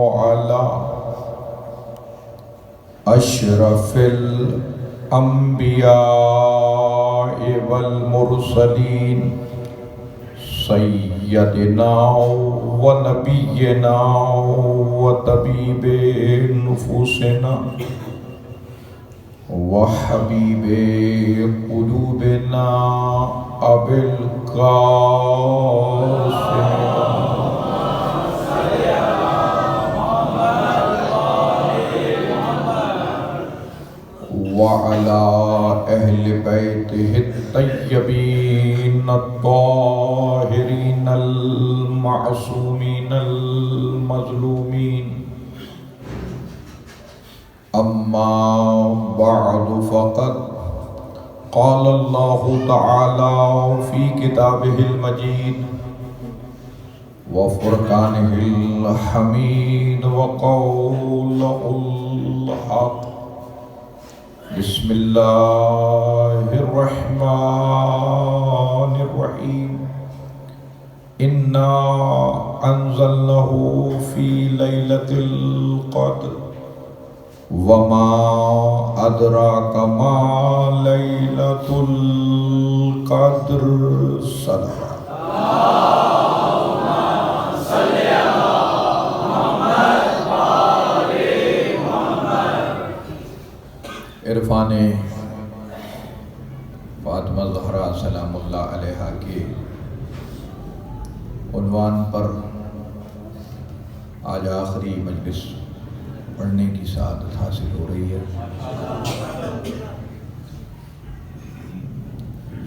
وعلى أشرف الأنبياء والمرسلين سيدنا ونبينا وطبيب نفوسنا وحبيب قلوبنا أبي القاسم وعلى أهل بيته الطيبين الطاهرين المعصومين المظلومين أما بعد فقد قال الله تعالى في كتابه المجيد وفرقانه الحميد وقوله الحق بسم الله الرحمن الرحيم إنا أنزلناه في ليلة القدر وما أدراك ما ليلة القدر صدق عرفان فاطمہ زہرا سلام اللہ علیہا کے عنوان پر آج آخری مجلس پڑھنے کی سعادت حاصل ہو رہی ہے۔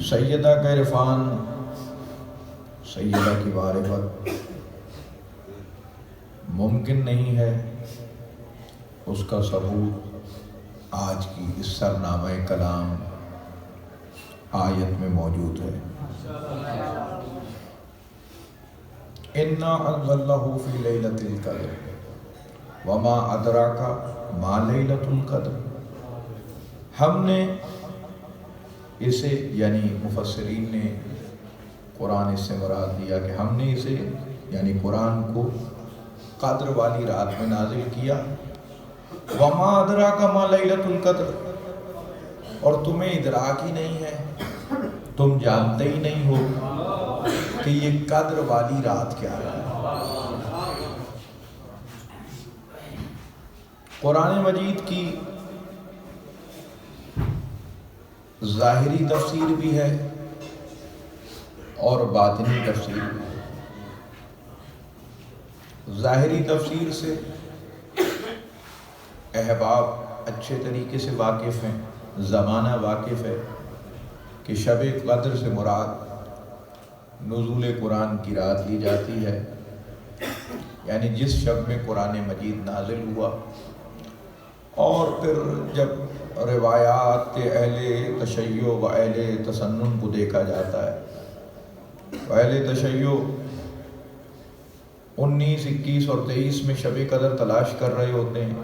سیدہ کا عرفان، سیدہ کی معرفت ممکن نہیں ہے، اس کا ثبوت آج کی اس سرنامہ کلام آیت میں موجود ہے۔ اِنَّا أَنزَلْنَاهُ فِي لَيْلَةِ الْقَدْرِ وَمَا أَدْرَاكَ مَا لَيْلَةُ الْقَدْرِ۔ ہم نے اسے، یعنی مفسرین نے قرآن اس سے مراد دیا کہ ہم نے اسے یعنی قرآن کو قدر والی رات میں نازل کیا۔ وَمَا أَدْرَاكَ مَا لَيْلَةُ الْقَدْرِ، اور تمہیں ادراک ہی نہیں ہے، تم جانتے ہی نہیں ہو کہ یہ قدر والی رات کیا ہے۔ قرآن مجید کی ظاہری تفسیر بھی ہے اور باطنی تفسیر بھی ہے۔ ظاہری تفسیر سے احباب اچھے طریقے سے واقف ہیں، زمانہ واقف ہے کہ شب قدر سے مراد نزول قرآن کی رات لی جاتی ہے، یعنی جس شب میں قرآن مجید نازل ہوا۔ اور پھر جب روایات اہل تشیع و اہل تسنن کو دیکھا جاتا ہے، اہل تشیع 19، 21 اور 23 میں شب قدر تلاش کر رہے ہوتے ہیں،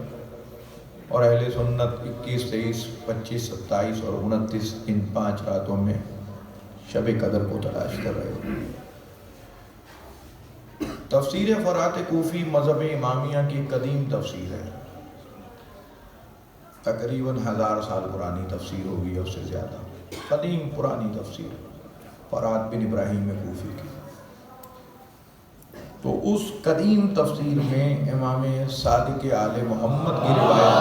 اور اہل سنت 21، 23، 25، 27 اور 29 ان 5 راتوں میں شب قدر کو تلاش کر رہے ہوتے ہیں۔ تفسیر فرات کوفی مذہب امامیہ کی قدیم تفسیر ہے، تقریباً 1000 سال پرانی تفسیر ہوگی، اس سے زیادہ قدیم پرانی تفسیر فرات بن ابراہیم کوفی کی۔ تو اس قدیم تفسیر میں امام صادق آل محمد کی روایت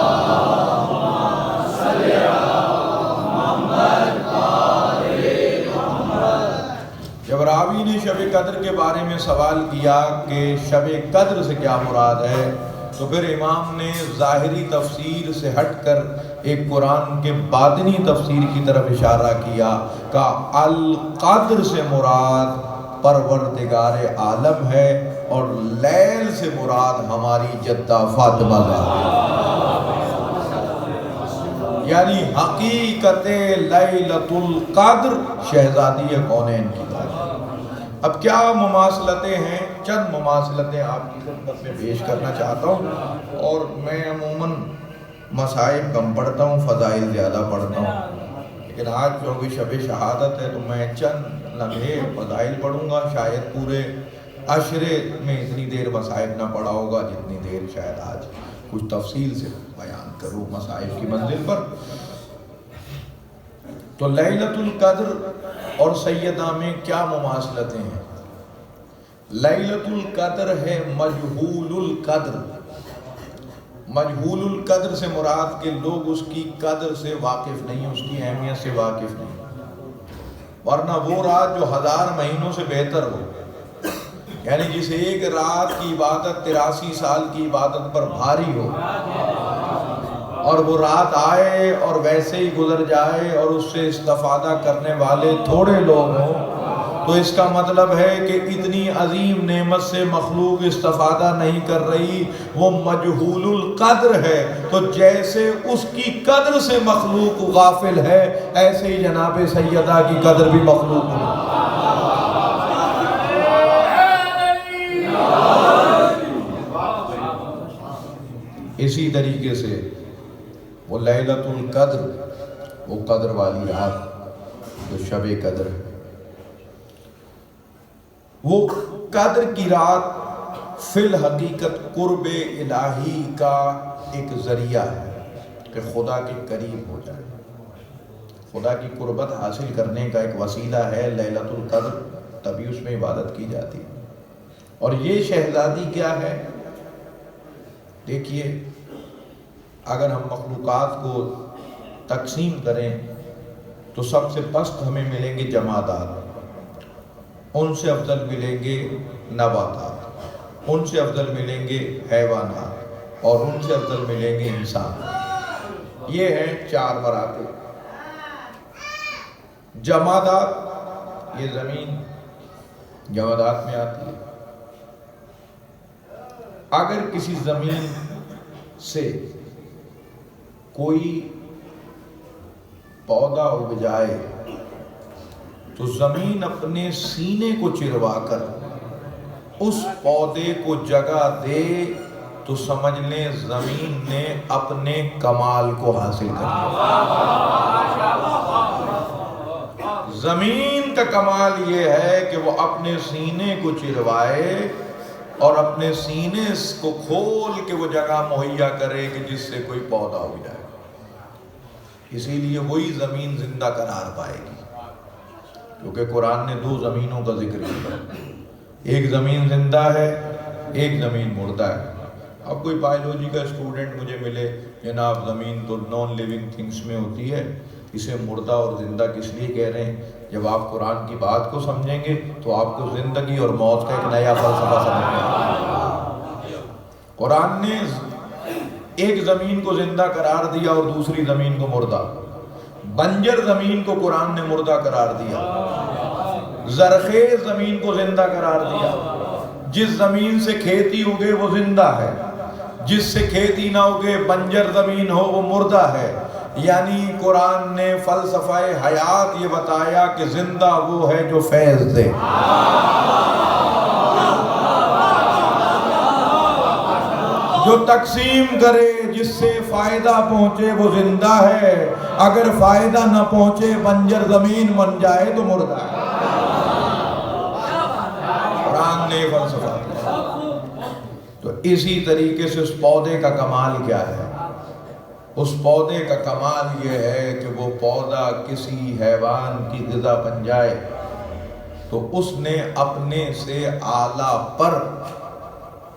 جب راوی نے شب قدر کے بارے میں سوال کیا کہ شب قدر سے کیا مراد ہے، تو پھر امام نے ظاہری تفسیر سے ہٹ کر ایک قرآن کے باطنی تفسیر کی طرف اشارہ کیا کہ القدر سے مراد پروردگار عالم ہے، اور لیل سے مراد ہماری جدہ فاطمہ زہرا، یعنی حقیقت لیلۃ القدر شہزادی کونین کی بات۔ اب کیا مماثلتیں ہیں، چند مماثلتیں آپ کی خدمت میں پیش کرنا چاہتا ہوں، اور میں عموماً مصائب کم پڑھتا ہوں، فضائل زیادہ پڑھتا ہوں، لیکن آج چونکہ شب شہادت ہے تو میں چند لمحے فضائل پڑھوں گا، شاید پورے عشرے میں اتنی دیر مصائب نہ پڑھا ہوگا جتنی دیر شاید آج کچھ تفصیل سے بیان کروں مصائب کی منزل پر۔ تو لیلۃ القدر اور سیدہ میں کیا مماثلتیں ہیں؟ لیلۃ القدر ہے مجہول القدر۔ مجہول القدر سے مراد کہ لوگ اس کی قدر سے واقف نہیں، اس کی اہمیت سے واقف نہیں، ورنہ وہ رات جو 1000 مہینوں سے بہتر ہو، یعنی جس ایک رات کی عبادت 83 سال کی عبادت پر بھاری ہو، اور وہ رات آئے اور ویسے ہی گزر جائے اور اس سے استفادہ کرنے والے تھوڑے لوگ ہوں، تو اس کا مطلب ہے کہ اتنی عظیم نعمت سے مخلوق استفادہ نہیں کر رہی، وہ مجہول القدر ہے۔ تو جیسے اس کی قدر سے مخلوق غافل ہے، ایسے ہی جناب سیدہ کی قدر بھی مخلوق ہے۔ اسی طریقے سے وہ لیلۃ القدر، وہ قدر والی رات جو شب قدر ہے، وہ قدر کی رات فی الحقیقت قرب الہی کا ایک ذریعہ ہے کہ خدا کے قریب ہو جائے، خدا کی قربت حاصل کرنے کا ایک وسیلہ ہے لیلۃ القدر، تبھی اس میں عبادت کی جاتی ہے۔ اور یہ شہزادی کیا ہے؟ دیکھیے، اگر ہم مخلوقات کو تقسیم کریں تو سب سے پست ہمیں ملیں گے جمادات، ان سے افضل ملیں گے نباتات، ان سے افضل ملیں گے حیوانات، اور ان سے افضل ملیں گے انسان۔ یہ ہیں 4 مراتب۔ جمادات، یہ زمین جمادات میں آتی ہے۔ اگر کسی زمین سے کوئی پودا اگ جائے تو زمین اپنے سینے کو چروا کر اس پودے کو جگہ دے تو سمجھ لیں زمین نے اپنے کمال کو حاصل کر لیا۔ زمین کا کمال یہ ہے کہ وہ اپنے سینے کو چروائے اور اپنے سینے کو کھول کے وہ جگہ مہیا کرے کہ جس سے کوئی پودا ہو جائے۔ اسی لیے وہی زمین زندہ قرار پائے گی، کیونکہ قرآن نے 2 زمینوں کا ذکر کیا، ایک زمین زندہ ہے، ایک زمین مردہ ہے۔ اب کوئی بایولوجی کا اسٹوڈنٹ مجھے ملے، جناب زمین تو نان لیونگ تھنگس میں ہوتی ہے، اسے مردہ اور زندہ کس لیے کہہ رہے ہیں؟ جب آپ قرآن کی بات کو سمجھیں گے تو آپ کو زندگی اور موت کا ایک نیا فلسفہ سمجھ میں آئے گا۔ قرآن نے ایک زمین کو زندہ قرار دیا اور دوسری زمین کو مردہ۔ بنجر زمین کو قرآن نے مردہ قرار دیا، زرخیز زمین کو زندہ قرار دیا۔ جس زمین سے کھیتی اگے وہ زندہ ہے، جس سے کھیتی نہ اگے بنجر زمین ہو وہ مردہ ہے۔ یعنی قرآن نے فلسفہ حیات یہ بتایا کہ زندہ وہ ہے جو فیض دے، جو تقسیم کرے، جس سے فائدہ پہنچے وہ زندہ ہے، اگر فائدہ نہ پہنچے بنجر زمین بن جائے تو مردہ ہے۔ قرآن نے فلسفہ دیا۔ تو اسی طریقے سے اس پودے کا کمال کیا ہے؟ اس پودے کا کمال یہ ہے کہ وہ پودا کسی حیوان کی غذا بن جائے تو اس نے اپنے سے اعلیٰ پر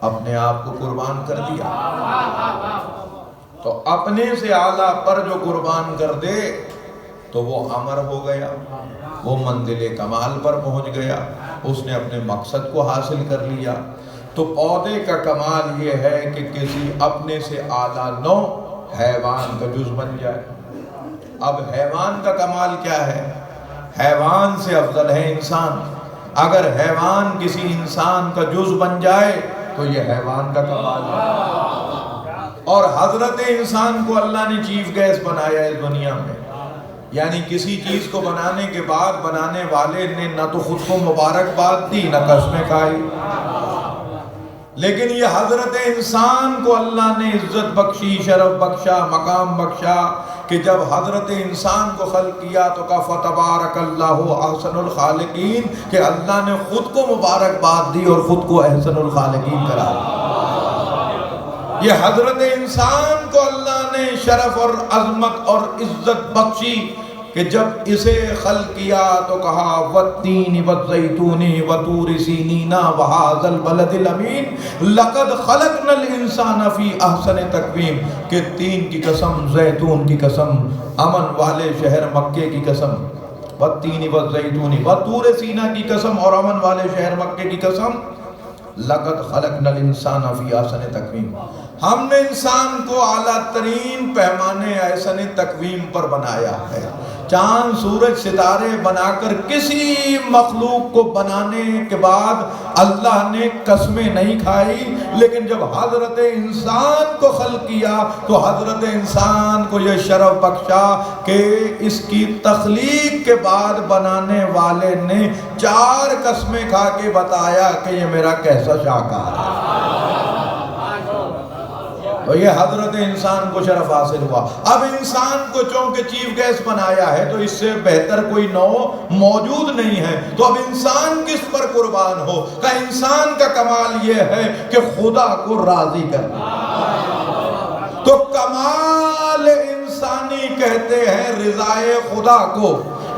اپنے آپ کو قربان کر دیا۔ تو اپنے سے اعلیٰ پر جو قربان کر دے تو وہ امر ہو گیا، وہ منزل کمال پر پہنچ گیا، اس نے اپنے مقصد کو حاصل کر لیا۔ تو پودے کا کمال یہ ہے کہ کسی اپنے سے اعلیٰ نوع حیوان کا جز بن جائے۔ اب حیوان کا کمال کیا ہے؟ حیوان سے افضل ہے انسان۔ اگر حیوان کسی انسان کا جز بن جائے تو یہ حیوان کا کمال ہے۔ اور حضرت انسان کو اللہ نے چیف گیسٹ بنایا اس دنیا میں، یعنی کسی چیز کو بنانے کے بعد بنانے والے نے نہ تو خود کو مبارکباد دی نہ قسمیں کھائی، لیکن یہ حضرت انسان کو اللہ نے عزت بخشی، شرف بخشا، مقام بخشا کہ جب حضرت انسان کو خلق کیا تو کہا فتبارک اللہ احسن الخالقین، کہ اللہ نے خود کو مبارکباد دی اور خود کو احسن الخالقین قرار دیا۔ یہ حضرت انسان کو اللہ نے شرف اور عظمت اور عزت بخشی کہ جب اسے خلق کیا تو کہا والتین والزیتون وطور سینین وہذا البلد الامین لقد خلقنا الانسان فی احسن تقویم، کہ تین کی قسم، زیتون کی قسم، امن والے شہر مکے کی قسم، والتین والزیتون وطور سینہ کی قسم اور امن والے شہر مکے کی قسم، لقد خلقنا الانسان فی احسن تقویم، ہم نے انسان کو اعلیٰ ترین پیمانے احسن تقویم پر بنایا ہے۔ چاند سورج ستارے بنا کر کسی مخلوق کو بنانے کے بعد اللہ نے قسمیں نہیں کھائی، لیکن جب حضرت انسان کو خلق کیا تو حضرت انسان کو یہ شرف بخشا کہ اس کی تخلیق کے بعد بنانے والے نے 4 قسمیں کھا کے بتایا کہ یہ میرا کیسا شاہکار ہے۔ تو یہ حضرت انسان کو شرف حاصل ہوا۔ اب انسان کو چونکہ چیف گیسٹ بنایا ہے تو اس سے بہتر کوئی نو موجود نہیں ہے، تو اب انسان کس پر قربان ہو؟ کہ انسان کا کمال یہ ہے کہ خدا کو راضی کرنا۔ تو کمال انسانی کہتے ہیں رضائے خدا کو،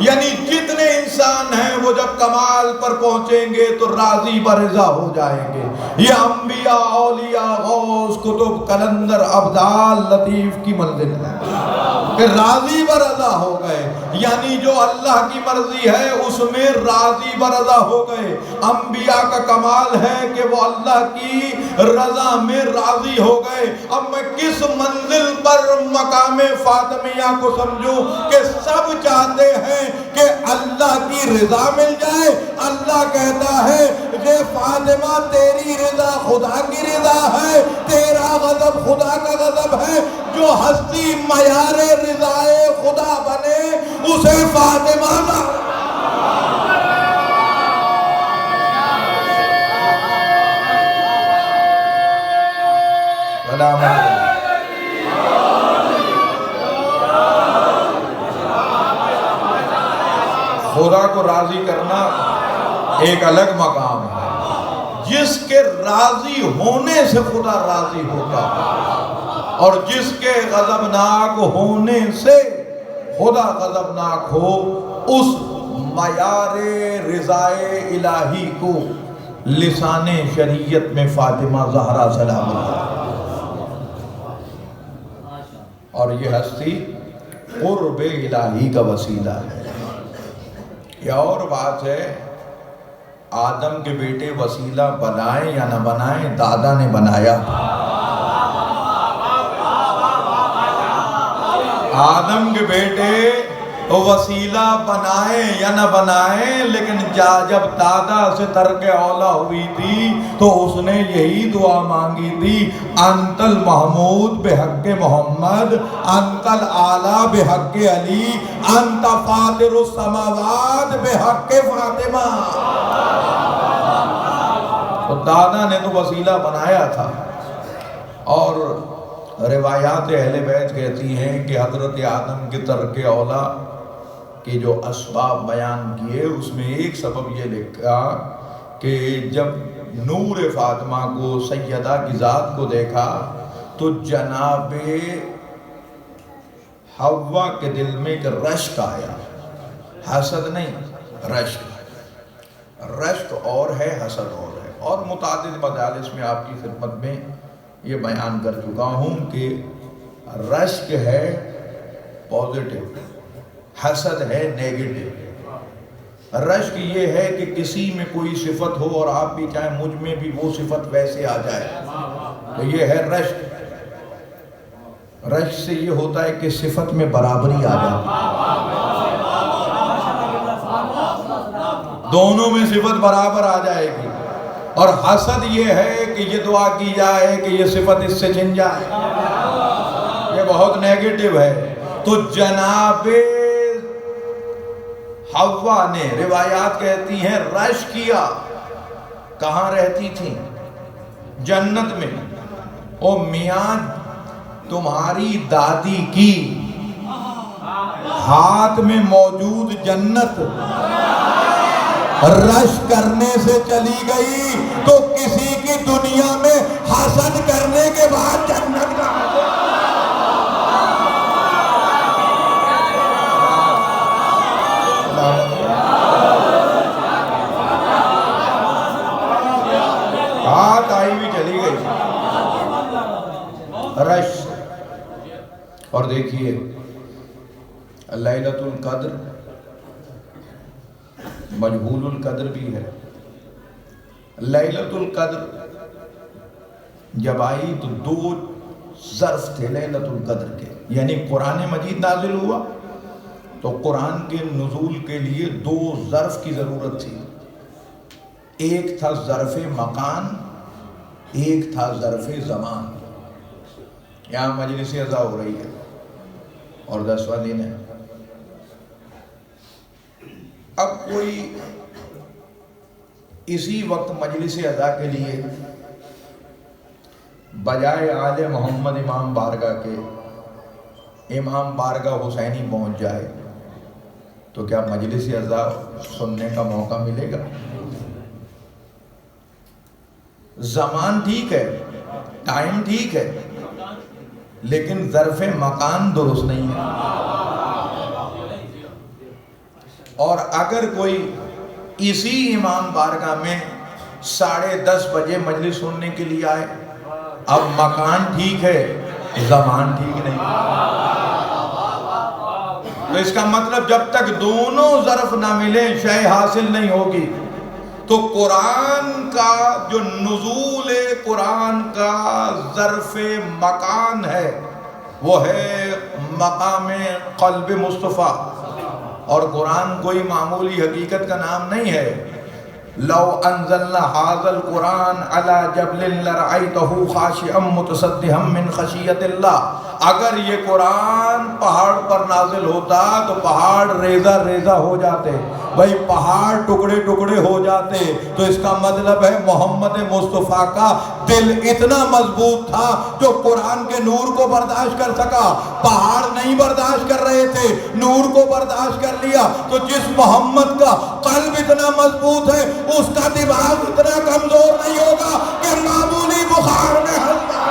یعنی جتنے انسان ہیں وہ جب کمال پر پہنچیں گے تو راضی برضا ہو جائیں گے۔ یہ انبیاء، اولیاء، غوث، کتب، کلندر، ابدال، لطیف کی منزل ہے کہ راضی برضا ہو گئے، یعنی جو اللہ کی مرضی ہے اس میں راضی برضا ہو گئے۔ انبیاء کا کمال ہے کہ وہ اللہ کی رضا میں راضی ہو گئے۔ اب میں کس منزل پر مقام فاطمیہ کو سمجھوں کہ سب چاہتے ہیں کہ اللہ کی رضا مل جائے۔ اللہ کہتا ہے کہ فاطمہ تیری رضا خدا کی رضا ہے، تیرا غضب خدا کا غضب ہے۔ جو ہستی معیار رضائے خدا بنے اسے فاطمہ خدا کو راضی کرنا ایک الگ مقام ہے۔ جس کے راضی ہونے سے خدا راضی ہوتا ہے اور جس کے غضبناک ہونے سے خدا غضبناک ہو، اس معیار رضائے الہی کو لسان شریعت میں فاطمہ زہرا سلام اللہ، اور یہ ہستی قرب الہی کا وسیلہ ہے۔ یہ اور بات ہے آدم کے بیٹے وسیلہ بنائیں یا نہ بنائیں، دادا نے بنایا۔ آدم کے بیٹے وسیلہ بنائیں یا نہ بنائیں، لیکن جب دادا سے ترک اولا ہوئی تھی تو اس نے یہی دعا مانگی تھی، انت المحمود بحق محمد، انت الاعلی بحق علی، انت فاطر السماوات بحق فاطمہ۔ تو دادا نے تو وسیلہ بنایا تھا، اور روایات اہل بیت کہتی ہیں کہ حضرت آدم کے ترک اولا کے جو اسباب بیان کیے اس میں ایک سبب یہ لکھا کہ جب نور فاطمہ کو سیدہ کی ذات کو دیکھا تو جناب حوا کے دل میں ایک رشک آیا، حسد نہیں، رشک اور ہے، حسد اور ہے۔ اور متعدد مجالس میں آپ کی خدمت میں یہ بیان کر چکا ہوں کہ رشک ہے پوزیٹیو، حسد ہے نیگیٹو۔ رشک یہ ہے کہ کسی میں کوئی صفت ہو اور آپ بھی چاہیں مجھ میں بھی وہ صفت ویسے آ جائے، تو یہ ہے رشک۔ رشک سے یہ ہوتا ہے کہ صفت میں برابری آ جائے، دونوں میں صفت برابر آ جائے گی۔ اور حسد یہ ہے کہ یہ دعا کی جائے کہ یہ صفت اس سے چھن جائے، یہ بہت نیگیٹو ہے۔ تو جناب حوا نے، روایات کہتی ہیں، رشک کیا۔ کہاں رہتی تھی؟ جنت میں۔ او میاں تمہاری دادی کی ہاتھ میں موجود جنت رش کرنے سے چلی گئی تو کسی کی دنیا میں حسد کرنے کے بعد جنت کا ہاتھ آئی بھی چلی گئی رش. اور دیکھیے لیلۃ القدر مجہول القدر بھی ہے. لیلۃ القدر جب آئی تو 2 ظرف تھے لیلۃ القدر کے، یعنی قرآن مجید نازل ہوا تو قرآن کے نزول کے لیے 2 ظرف کی ضرورت تھی. ایک تھا ظرف مکان، ایک تھا ظرف زمان. یہاں مجلس عزا ہو رہی ہے اور 10واں دن ہے. اب کوئی اسی وقت مجلس عزا کے لیے بجائے آل محمد امام بارگاہ کے امام بارگاہ حسینی پہنچ جائے تو کیا مجلس عزا سننے کا موقع ملے گا؟ زمان ٹھیک ہے، ٹائم ٹھیک ہے، لیکن ظرف مکان درست نہیں ہے. اور اگر کوئی اسی امام بارگاہ میں 10:30 بجے مجلس سننے کے لیے آئے، اب مکان ٹھیک ہے، زمان ٹھیک نہیں، تو اس کا مطلب جب تک دونوں ظرف نہ ملیں شے حاصل نہیں ہوگی. تو قرآن کا جو نزول قرآن کا ظرف مکان ہے وہ ہے مقام قلب مصطفیٰ. اور قرآن کوئی معمولی حقیقت کا نام نہیں ہے. لو انزلنا هذا القرآن على جبل لرأيته خاشعا متصدعا من خشیت اللہ. اگر یہ قرآن پہاڑ پر نازل ہوتا تو پہاڑ ریزہ ریزہ ہو جاتے، بھئی پہاڑ ٹکڑے ٹکڑے ہو جاتے. تو اس کا مطلب ہے محمد مصطفیٰ کا دل اتنا مضبوط تھا جو قرآن کے نور کو برداشت کر سکا. پہاڑ نہیں برداشت کر رہے تھے، نور کو برداشت کر لیا. تو جس محمد کا قلب اتنا مضبوط ہے اس کا دماغ اتنا کمزور نہیں ہوگا کہ معمولی بخار میں ہلتا.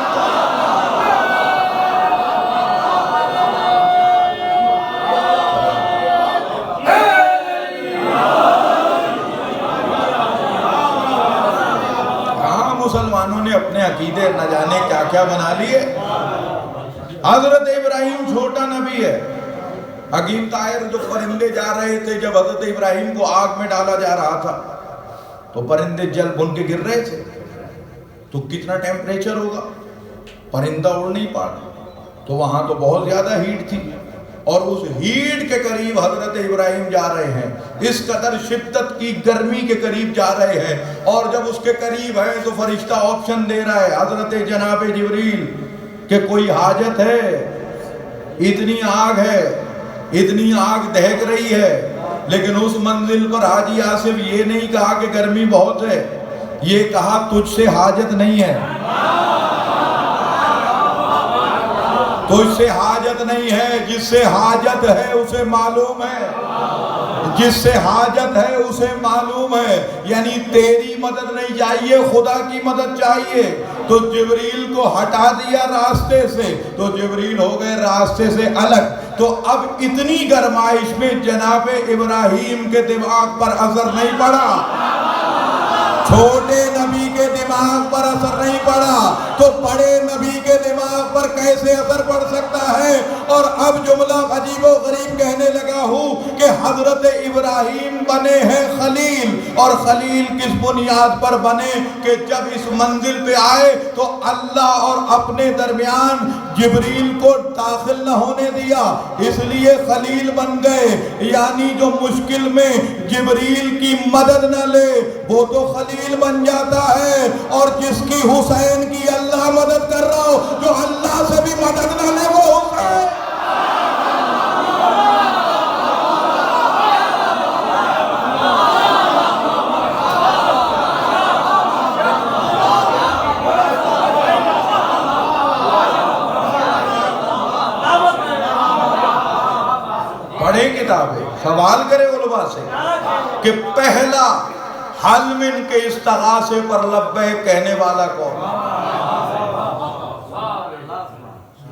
مسلمانوں نے اپنے عقیدے نہ جانے کیا کیا بنا لیے. حضرت ابراہیم چھوٹا نبی ہے. حکیم طاہر جو پرندے جا رہے تھے، جب حضرت ابراہیم کو آگ میں ڈالا جا رہا تھا تو پرندے جل بن کے گر رہے تھے. تو کتنا ٹیمپریچر ہوگا، پرندہ اڑ نہیں پا رہا. تو وہاں تو بہت زیادہ ہیٹ تھی اور اس ہیٹ کے قریب حضرت ابراہیم جا رہے ہیں. اس قدر شدت کی گرمی کے قریب جا رہے ہیں اور جب اس کے قریب ہے تو فرشتہ آپشن دے رہا ہے حضرت جناب جبریل کہ کوئی حاجت ہے، اتنی آگ ہے، اتنی آگ دہک رہی ہے. لیکن اس منزل پر حاجی آصف یہ نہیں کہا کہ گرمی بہت ہے، یہ کہا تجھ سے حاجت نہیں ہے، تجھ سے حاجت نہیں ہے. جس سے حاجت ہے اسے معلوم ہے، جس سے حاجت ہے اسے معلوم ہے. یعنی تیری مدد نہیں چاہیے، خدا کی مدد چاہیے. تو جبریل کو ہٹا دیا راستے سے، تو جبریل ہو گئے راستے سے الگ. تو اب اتنی گرمائش میں جناب ابراہیم کے دماغ پر اثر نہیں پڑا، چھوٹے نبی کے دماغ پر اثر نہیں پڑا تو بڑے نبی کے دماغ پر کیسے اثر پڑ سکتا ہے. اور اب جملہ عجیب و غریب کہنے لگا ہوں کہ حضرت ابراہیم بنے ہیں خلیل. اور خلیل کس بنیاد پر بنے کہ جب اس منزل پہ آئے تو اللہ اور اپنے درمیان جبریل کو داخل نہ ہونے دیا، اس لیے خلیل بن گئے. یعنی جو مشکل میں جبریل کی مدد نہ لے وہ تو خلیل بن جاتا ہے، اور جس کی حسین کی اللہ مدد کر رہا ہو، جو اللہ سے بھی مدد نہ لے وہ حسین. کتاب ہے، سوال کرے علماء سے کہ پہلا حل من کے استغاثے پر لبیک کہنے والا کون؟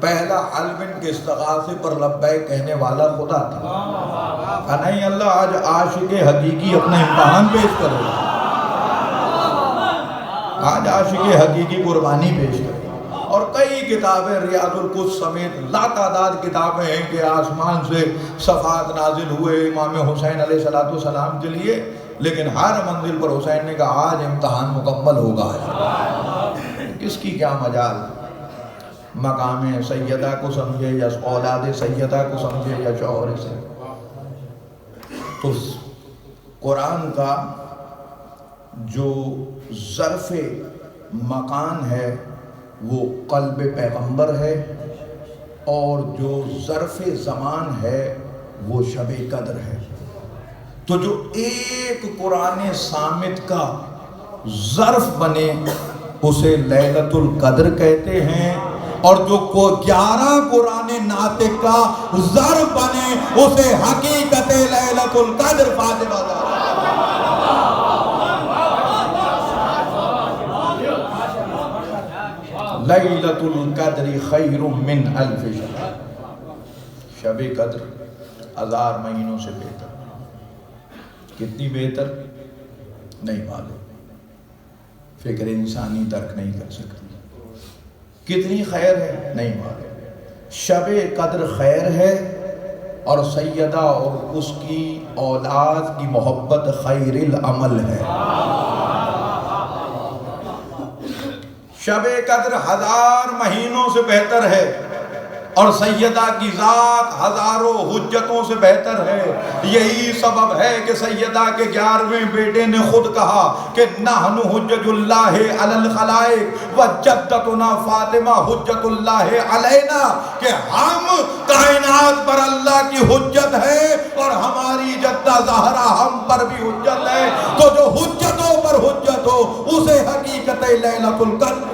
پہلا حل من کے استغاثے پر لبیک کہنے والا خدا تھا۔ نہیں اللہ آج عاشق حقیقی اپنا امتحان پیش کرے، آج عاشق حقیقی قربانی پیش کرے۔ اور کئی کتابیں ریاض القدس سمیت لا تعداد کتابیں ہیں کہ آسمان سے صفات نازل ہوئے امام حسین علیہ السلام کے لیے، لیکن ہر منزل پر حسین نے کہا آج امتحان مکمل ہوگا۔ کس کی کیا مجال، مقام سیدہ کو سمجھے یا اولاد سیدہ کو سمجھے یا شوہر سے۔ تو قرآن کا جو ظرف مکان ہے وہ قلب پیغمبر ہے، اور جو ظرف زمان ہے وہ شب قدر ہے۔ تو جو ایک قرآن صامت کا ظرف بنے اسے لیلۃ القدر کہتے ہیں، اور جو 11 قرآن ناطق کا ظرف بنے اسے حقیقت لیلۃ القدر فاطمہ دار۔ لیلۃ القدر خیر من الف شہر، شب قدر 1000 مہینوں سے بہتر۔ کتنی بہتر نہیں معلوم، فکر انسانی درک نہیں کر سکتی۔ کتنی خیر ہے نہیں معلوم۔ شب قدر خیر ہے، اور سیدہ اور اس کی اولاد کی محبت خیر العمل ہے۔ شب قدر 1000 مہینوں سے بہتر ہے، اور سیدہ کی ذات ہزاروں حجتوں سے بہتر ہے۔ یہی سبب ہے کہ سیدہ کے 11ویں بیٹے نے خود کہا کہ نحن حجج اللہ علی الخلائق وجدتنا فاطمہ حجت اللہ علینا، کہ ہم کائنات پر اللہ کی حجت ہے اور ہماری جدہ زہرا ہم پر بھی حجت ہے۔ تو جو حجتوں پر حجت ہو اسے حقیقت لیلۃ القدر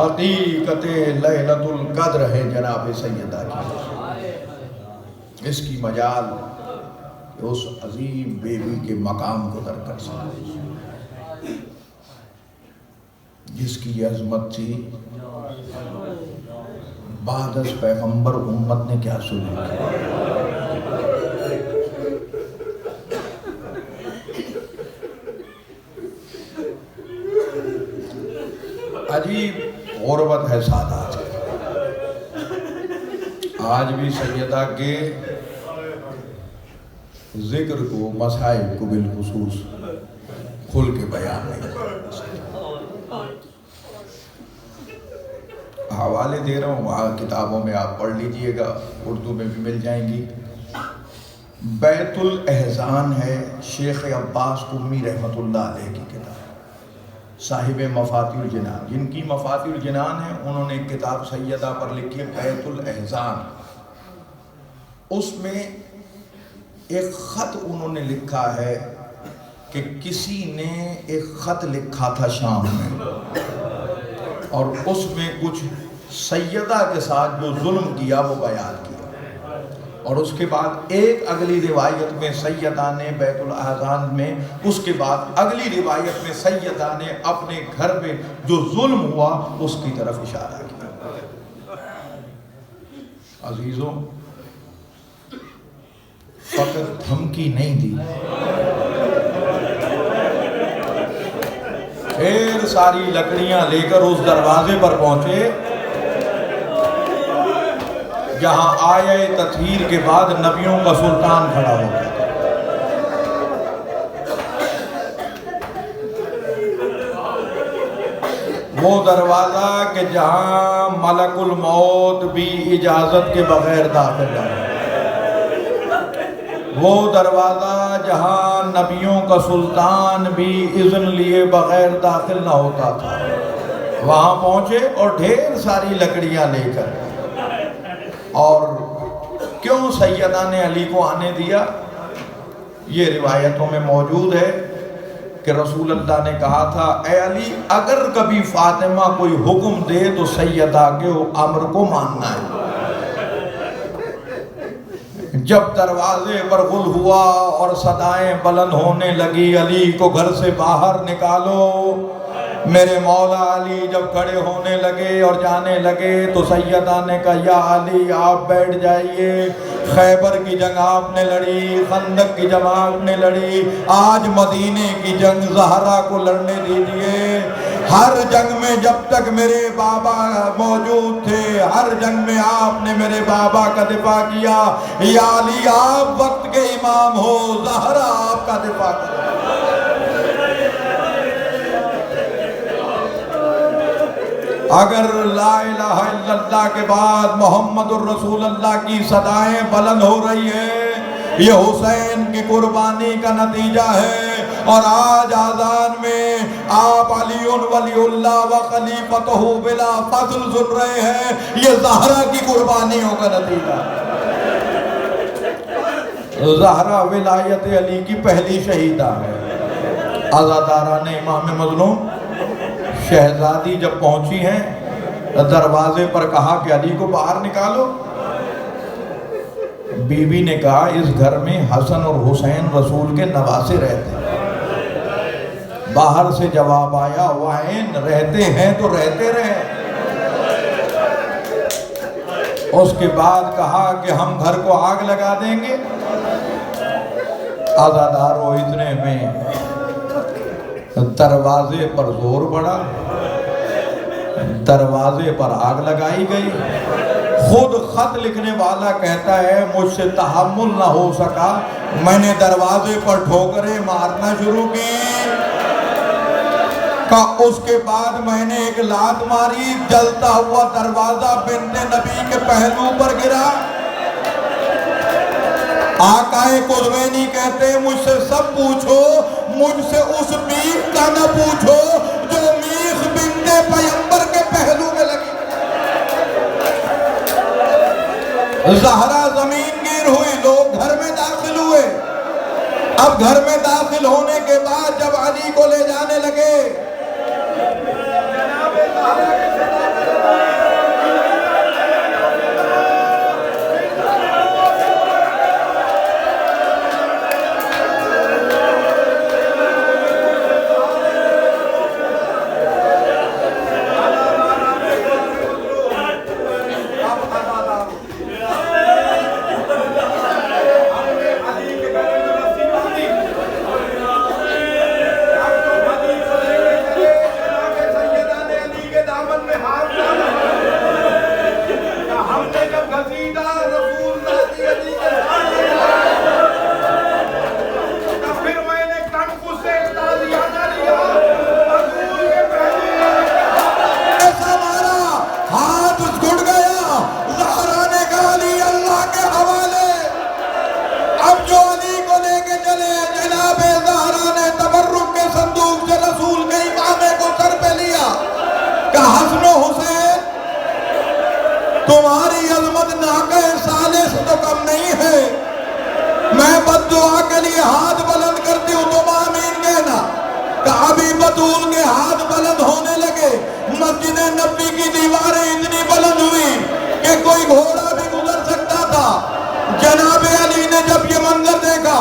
حقیقت لیلۃ القدر ہے جناب سیدہ کی۔ اس کی مجال کہ اس عظیم بیوی کے مقام کو در کر سکے، جس کی عظمت تھی۔ بعد از پیغمبر امت نے کیا سلوک کیا؟ عجیب غربت ہے سادات کی۔ آج بھی سیدہ کے ذکر کو، مسائل کو بالخصوص کھل کے بیان نہیں کر سکتے۔ حوالے دے رہا ہوں، وہاں کتابوں میں آپ پڑھ لیجئے گا، اردو میں بھی مل جائیں گی۔ بیت الاحزان ہے شیخ عباس قمی رحمۃ اللہ علیہ کی کتاب، صاحب مفاتیح الجنان، جن کی مفاتیح الجنان ہے، انہوں نے ایک کتاب سیدہ پر لکھی ہے بیت الاحزان۔ اس میں ایک خط انہوں نے لکھا ہے کہ کسی نے ایک خط لکھا تھا شام میں، اور اس میں کچھ سیدہ کے ساتھ جو ظلم کیا وہ بیان کیا، اور اس کے بعد ایک اگلی روایت میں سیدہ نے بیت الاحزان میں، اس کے بعد اگلی روایت میں سیدہ نے اپنے گھر میں جو ظلم ہوا اس کی طرف اشارہ کیا۔ عزیزوں، فقط دھمکی نہیں دی، ڈھیر ساری لکڑیاں لے کر اس دروازے پر پہنچے جہاں آیہ تطہیر کے بعد نبیوں کا سلطان کھڑا ہوتا تھا۔ وہ دروازہ کہ جہاں ملک الموت بھی اجازت کے بغیر داخل نہ ہو، وہ دروازہ جہاں نبیوں کا سلطان بھی اذن لیے بغیر داخل نہ ہوتا تھا، وہاں پہنچے اور ڈھیر ساری لکڑیاں لے کر۔ اور کیوں سیدہ نے علی کو آنے دیا؟ یہ روایتوں میں موجود ہے کہ رسول اللہ نے کہا تھا اے علی اگر کبھی فاطمہ کوئی حکم دے تو سیدہ کے امر کو ماننا ہے۔ جب دروازے پر غل ہوا اور صدائیں بلند ہونے لگی علی کو گھر سے باہر نکالو، میرے مولا علی جب کھڑے ہونے لگے اور جانے لگے تو سیدہ نے کہا یا علی آپ بیٹھ جائیے، خیبر کی جنگ آپ نے لڑی، خندق کی جنگ آپ نے لڑی، آج مدینے کی جنگ زہرا کو لڑنے دیجئے۔ ہر جنگ میں جب تک میرے بابا موجود تھے، ہر جنگ میں آپ نے میرے بابا کا دفاع کیا، یا علی آپ وقت کے امام ہو، زہرا آپ کا دفاع کریں۔ اگر لا الہ الا اللہ کے بعد محمد الرسول اللہ کی صدائیں بلند ہو رہی ہے، یہ حسین کی قربانی کا نتیجہ ہے، اور آج آذان میں آپ علی ولی اللہ و خلیفتہ بلا فضل سن رہے ہیں، یہ زہرا کی قربانیوں کا نتیجہ ہے۔ زہرا ولایت علی کی پہلی شہیدہ ہے۔ عزاداران امام مظلوم شہزادی جب پہنچی ہیں دروازے پر کہا کہ علی کو باہر نکالو۔ بی بی نے کہا اس گھر میں حسن اور حسین رسول کے نواسے رہتے ہیں۔ باہر سے جواب آیا وائن رہتے ہیں تو رہتے رہے۔ اس کے بعد کہا کہ ہم گھر کو آگ لگا دیں گے۔ عزادارو اتنے میں دروازے پر زور پڑا، دروازے پر آگ لگائی گئی۔ خود خط لکھنے والا کہتا ہے مجھ سے تحمل نہ ہو سکا، میں نے دروازے پر ٹھوکریں مارنا شروع کی، اس کے بعد میں نے ایک لات ماری، جلتا ہوا دروازہ بنت نبی کے پہلو پر گرا۔ آقا قدوینی کہتے ہیں مجھ سے سب پوچھو، مجھ سے اس میخ کا نہ پوچھو جو میخ بنت پیغمبر کے پہلو میں لگی۔ زہرا زمین گیر ہوئی، لوگ گھر میں داخل ہوئے۔ اب گھر میں داخل ہونے کے بعد جب علی کو لے جانے لگے، تمہاری عظمت ناقہ ثالث تو کم نہیں ہے، میں بد دعا کے لیے ہاتھ بلند کرتی ہوں، تم آمین کہنا۔ کعبی بطول کے ہاتھ بلند ہونے لگے، مسجد نبی کی دیواریں اتنی بلند ہوئی کہ کوئی گھوڑا بھی گزر سکتا تھا۔ جناب علی نے جب یہ منظر دیکھا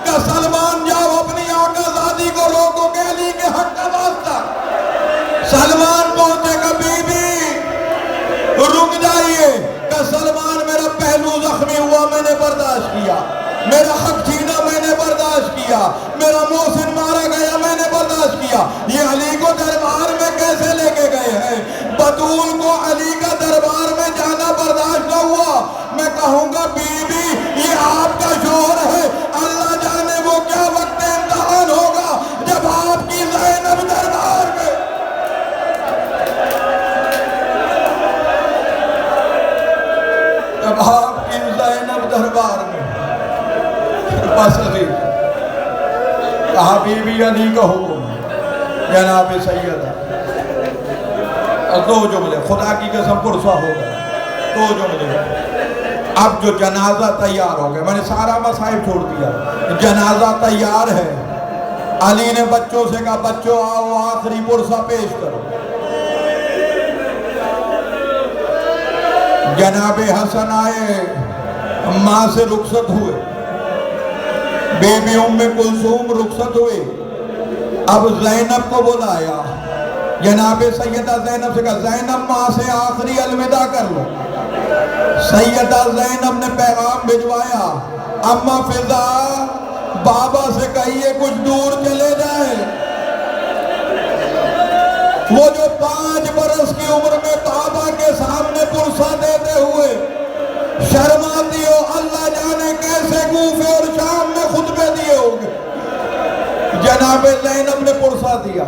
کہ سلمان جاؤ اپنی آقا زادی کو روکو کہ علی کے حق کا واسطہ۔ سلمان پہنچے کہ بی بی رک جائیے، کہ سلمان میرا پہلو زخمی ہوا میں نے برداشت کیا، میرا حق چھینا میں نے برداشت کیا، میرا محسن مارا گیا میں نے برداشت کیا، یہ علی کو دربار میں کیسے لے کے گئے ہیں؟ بطول کو علی کا دربار میں جانا برداشت نہ ہوا، میں کہوں گا بی بی یہ آپ کا شوہر ہے، اللہ جانے وہ کیا وقت امتحان ہوگا جب آپ کی زینب دربار میں، جب آپ کی زینب دربار میں بس علی کہا بی بی علی کا حکم جناب سیدہ، دو جملے خدا کی قسم پرسہ ہو گیا، دو جملے۔ اب جو جنازہ تیار ہو گیا، میں نے سارا مصائب چھوڑ دیا، جنازہ تیار ہے، علی نے بچوں سے کہا بچوں آؤ آخری پرسہ پیش کرو. جناب حسن آئے, ماں سے رخصت ہوئے, بی بی ام کلثوم رخصت ہوئے. اب زینب کو بلایا, جناب سیدہ زینب سے کہا زینب ماں سے آخری الوداع کر لو. سیدہ زینب نے پیغام بھجوایا, اماں فضا بابا سے کہیے کچھ دور چلے جائیں. وہ جو 5 برس کی عمر میں بابا کے سامنے پرسہ دیتے ہوئے شرماتی ہو, اللہ جانے کیسے کوفے اور شام میں خطبے دیے ہوگے. جناب زینب نے پرسہ دیا.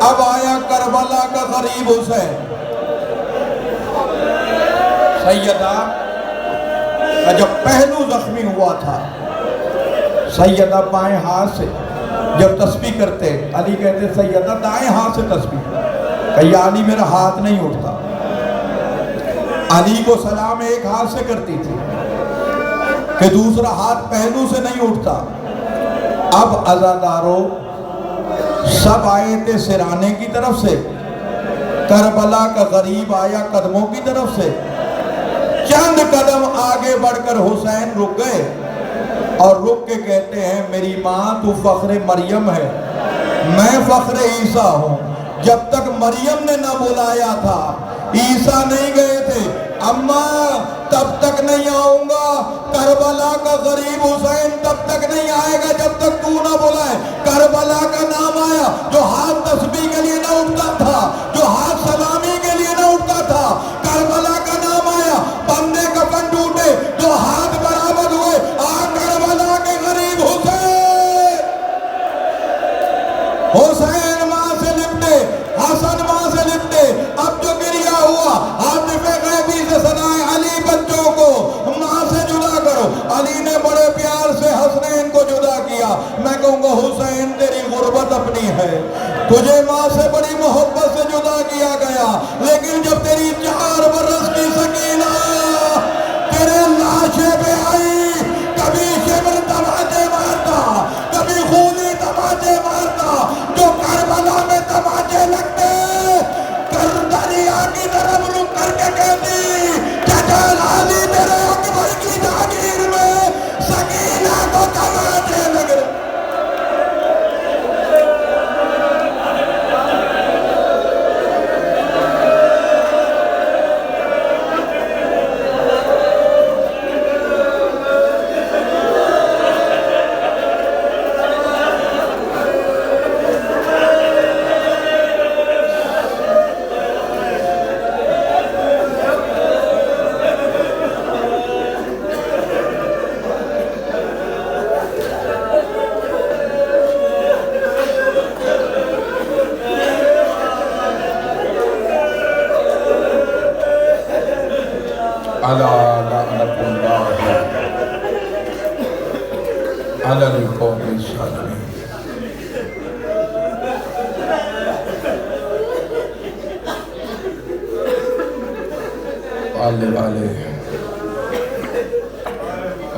اب آیا کربلا کا غریب حسین. سیدہ کا جب پہلو زخمی ہوا تھا, سیدہ بائیں ہاتھ سے جب تسبیح کرتے, علی کہتے سیدہ دائیں ہاتھ سے تسبیح. کہ یا علی میرا ہاتھ نہیں اٹھتا. علی کو سلام ایک ہاتھ سے کرتی تھی کہ دوسرا ہاتھ پہلو سے نہیں اٹھتا. اب عزادارو سب آئے تھے سرانے کی طرف سے, کربلا کا غریب آیا قدموں کی طرف سے. چند قدم آگے بڑھ کر حسین رک گئے اور رک کے کہتے ہیں میری ماں تو فخر مریم ہے, میں فخر عیسیٰ ہوں. جب تک مریم نے نہ بلایا تھا عیسیٰ نہیں گئے تھے. اماں تب تک نہیں آؤں گا, کربلا کا غریب حسین تب تک نہیں آئے گا جب تک تو نہ بلائے. کربلا کا نام آیا, جو ہاتھ تسبیح کے لیے نہ اٹھتا تھا, جو ہاتھ سلامی کے لیے نہ اٹھتا تھا. کربلا کا نام آیا, بندے کفن ٹوٹے, جو ہاتھ برابر ہوئے, کربلا کے غریب حسین. حسین ماں سے لپٹے, حسن ماں سے لپٹے. اب جو گریہ ہوا, عاطف غیبی سے سنائے علی بچوں کو ماں سے جدا کرو. علی نے بڑے پیار سے حسنین کو جدا کیا. میں کہوں گا حسین تیری غربت اپنی ہے, تجھے ماں سے بڑی محبت سے جدا کیا گیا, لیکن جب تیری 4 برس کی سکینہ تیرے لاشے پہ آئی, کبھی شبر تماچے مارتا, کبھی خونی تماچے مارتا. جو کربلا میں تماچے لگتے, دریا کی طرف رک کر کے کہتی چچل علی میرے اکبر کی جاگیر میں سکینہ کو تماچے لگ رہے.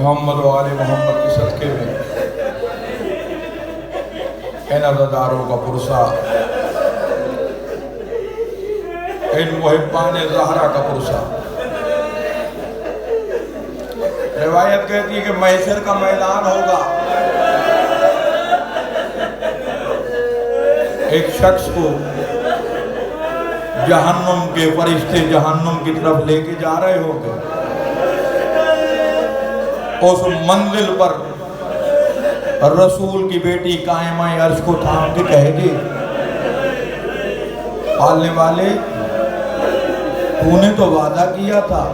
محمد و آل محمد کے صدقے میں ان عزاداروں کا پرسہ, ان محبان زہرا کا پرسہ. روایت کہتی ہے کہ محشر کا میدان ہوگا, ایک شخص کو جہنم کے فرشتے جہنم کی طرف لے کے جا رہے ہوں گے. اس منزل پر رسول کی بیٹی قائمہ عرش کو تھام کے کہے گی پالنے والے تو نے تو وعدہ کیا تھا,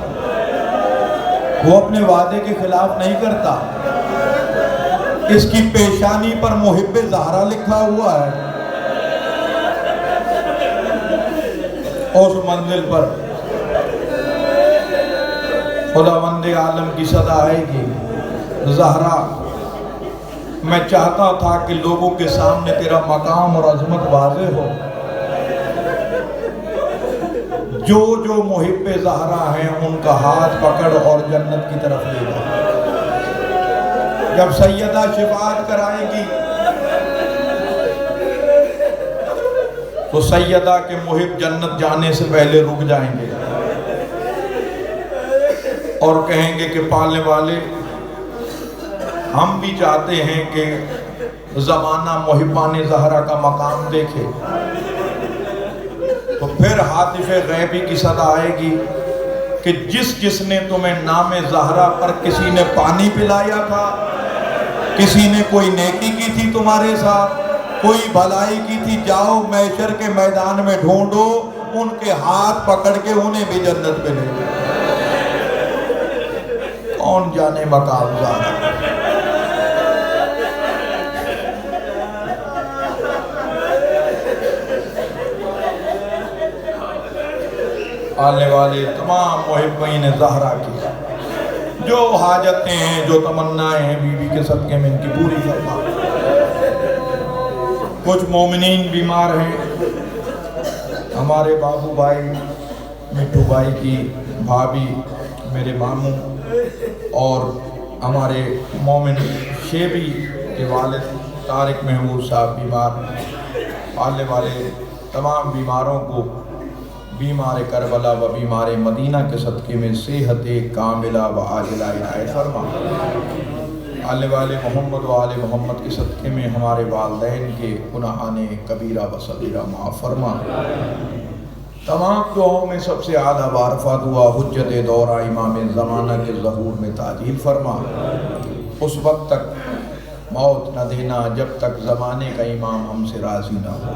وہ اپنے وعدے کے خلاف نہیں کرتا. اس کی پیشانی پر محب زہرا لکھا ہوا ہے. اس منزل پر خداوند عالم کی صدا آئے گی, زہرا میں چاہتا تھا کہ لوگوں کے سامنے تیرا مقام اور عظمت واضح ہو. جو جو محب زہرا ہیں ان کا ہاتھ پکڑ اور جنت کی طرف لے جا. جب سیدہ شفاعت کرائے گی تو سیدہ کے محب جنت جانے سے پہلے رک جائیں گے اور کہیں گے کہ پالنے والے ہم بھی چاہتے ہیں کہ زمانہ محبان زہرا کا مقام دیکھے. تو پھر ہاتف غیبی کی صدا آئے گی کہ جس نے تمہیں نام زہرا پر کسی نے پانی پلایا تھا، کسی نے کوئی نیکی کی تھی تمہارے ساتھ، کوئی بھلائی کی تھی، جاؤ محشر کے میدان میں ڈھونڈو، ان کے ہاتھ پکڑ کے انہیں بھی جنت میں لے جاؤ. کون جانے مقام زہرا. آنے والے تمام محبین زہرا کی جو حاجتیں ہیں، جو تمنائیں ہیں، بی بی کے صدقے میں ان کی پوری فرما. کچھ مومنین بیمار ہیں، ہمارے بابو بھائی مٹھو بھائی کی بھابھی، میرے ماموں، اور ہمارے مومن شیبی کے والد طارق محمود صاحب بیمار. آنے والے تمام بیماروں کو بیمار کربلا و بیمار مدینہ کے صدقے میں صحت کاملہ و عاجلہ عنایت فرما. آنے والے محمد و آل محمد کے صدقے میں ہمارے والدین کے گناہان کبیرہ و صغیرہ معاف فرما. تمام دعاؤں میں سب سے اعلیٰ وارفع دعا حجت دورہ امام زمانہ کے ظہور میں تعجیل فرما. اس وقت تک موت نہ دینا جب تک زمانے کا امام ہم سے راضی نہ ہو.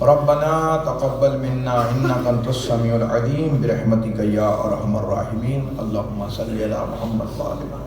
ربنا تقبل منا انك انت السميع العليم برحمتك يا ارحم الراحمين. اللهم صل على محمد وعلى محمد.